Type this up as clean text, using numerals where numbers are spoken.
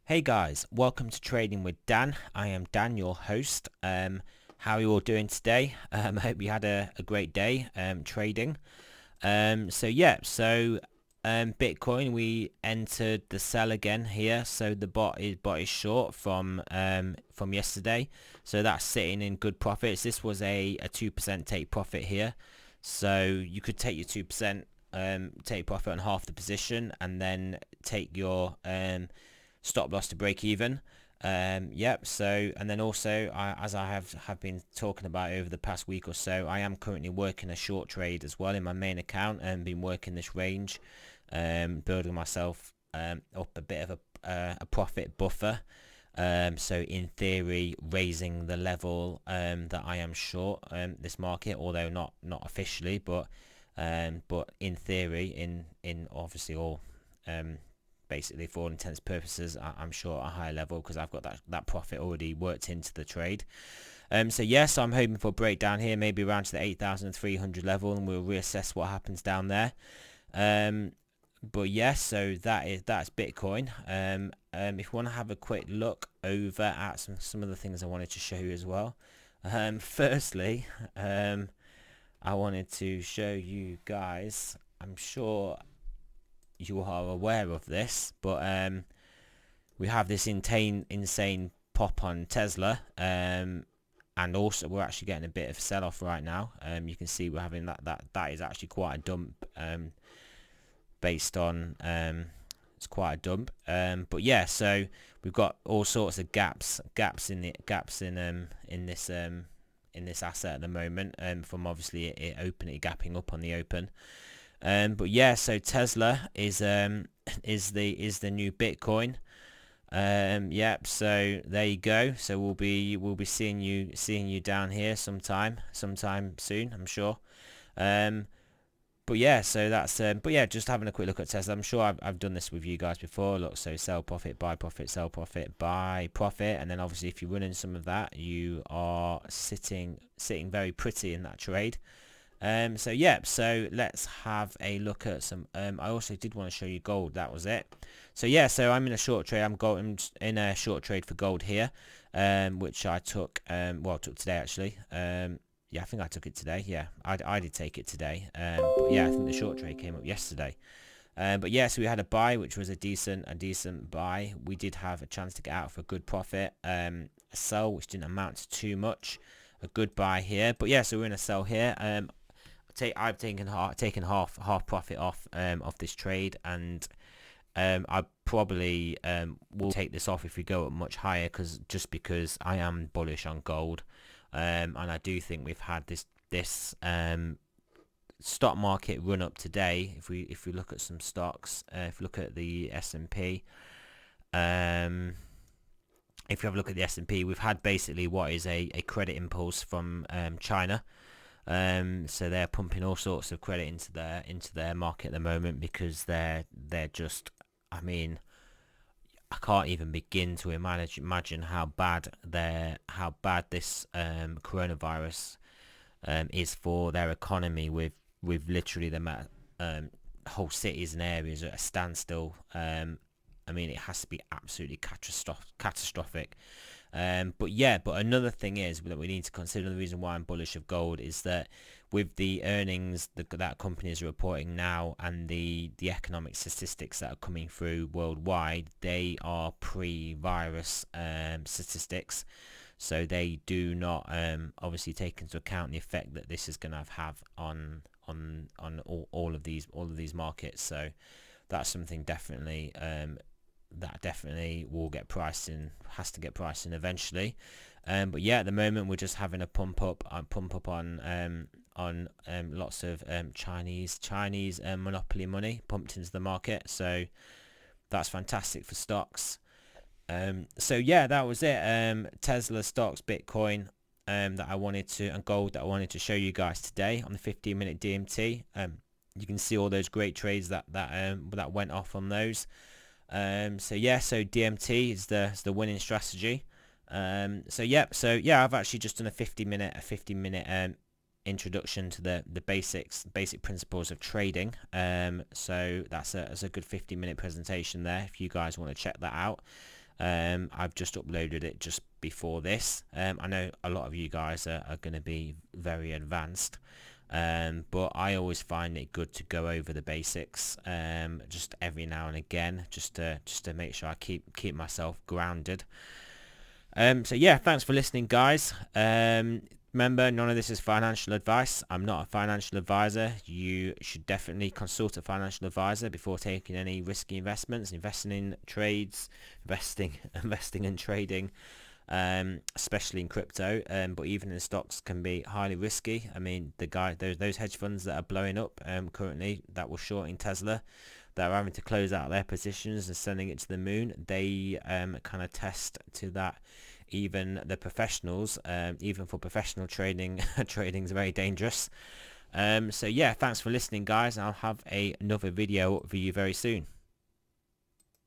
Hey guys, welcome to Trading with Dan. I am Dan, your host. How are you all doing today? I hope you had a great day trading. Bitcoin, we entered the sell again here. So the bot is short from yesterday. So that's sitting in good profits. This was a 2% take profit here. So you could take your 2%, take profit on half the position, and then take your stop loss to break even. So and then also as I have been talking about over the past week or so, I am currently working a short trade as well in my main account and been working this range, building myself up a bit of a profit buffer. So in theory, raising the level that I am short this market, although not officially, but in theory, in obviously all basically for all intents and purposes, I'm sure at a higher level because I've got that profit already worked into the trade. So yes, I'm hoping for a breakdown here, maybe around to the 8,300 level, and we'll reassess what happens down there. But yes, so that's Bitcoin. If you want to have a quick look over at some of the things I wanted to show you as well. Firstly, I wanted to show you guys, I'm sure you are aware of this, but we have this insane pop on Tesla, and also we're actually getting a bit of a sell-off right now. You can see we're having that is actually quite a dump, based on it's quite a dump. But yeah, so we've got all sorts of gaps in this asset at the moment, from obviously it gapping up on the open. But yeah, so Tesla is the new Bitcoin. Yep. So there you go. So we'll be seeing you down here sometime soon, I'm sure. But yeah, so that's but yeah, just having a quick look at Tesla. I'm sure I've done this with you guys before. Look, so sell profit, buy profit, sell profit, buy profit, and then obviously if you're running some of that, you are sitting very pretty in that trade. So yeah, so let's have a look at some. I also did want to show you gold. That was it. So yeah, so I'm in a short trade. I'm in a short trade for gold here, which I took. Took today actually. Yeah, I think I took it today. Yeah, I did take it today. But yeah, I think the short trade came up yesterday. But yeah, so we had a buy, which was a decent buy. We did have a chance to get out for a good profit. A sell, which didn't amount to too much. A good buy here. But yeah, so we're in a sell here. I've taken half profit off this trade, and I probably will take this off if we go up much higher, because I am bullish on gold, and I do think we've had this stock market run up today. If we look at some stocks, if you look at the S&P, if you have a look at the S&P, we've had basically what is a credit impulse from China. So they're pumping all sorts of credit into their market at the moment, because they're just, I mean, I can't even begin to imagine how bad this coronavirus is for their economy, with literally the whole cities and areas at a standstill. I mean, it has to be absolutely catastrophic. But another thing is that we need to consider, the reason why I'm bullish of gold is that with the earnings that companies are reporting now, and the economic statistics that are coming through worldwide, they are pre-virus statistics. So they do not obviously take into account the effect that this is going to have on all of these markets. So that's something definitely that definitely will get priced in, has to get priced in eventually. But yeah, at the moment we're just having a pump up on lots of Chinese monopoly money pumped into the market. So that's fantastic for stocks. So yeah, that was it. Tesla, stocks, Bitcoin, that I wanted to, and gold that I wanted to show you guys today on the 15-minute DMT. You can see all those great trades that went off on those. So DMT is the winning strategy. I've actually just done a 50-minute introduction to the basic principles of trading. So that's a good 50-minute presentation there, if you guys want to check that out. I've just uploaded it just before this. I know a lot of you guys are going to be very advanced, but I always find it good to go over the basics just every now and again, just to make sure I keep myself grounded. So yeah, thanks for listening, guys. Remember, none of this is financial advice. I'm not a financial advisor. You should definitely consult a financial advisor before taking any risky investments, investing in trades, investing and trading, especially in crypto. But even in stocks can be highly risky. I mean, those hedge funds that are blowing up currently, that were shorting Tesla, that are having to close out their positions and sending it to the moon, they kind of test to that. Even the professionals, even for professional trading, trading is very dangerous. So yeah, thanks for listening, guys. I'll have another video for you very soon.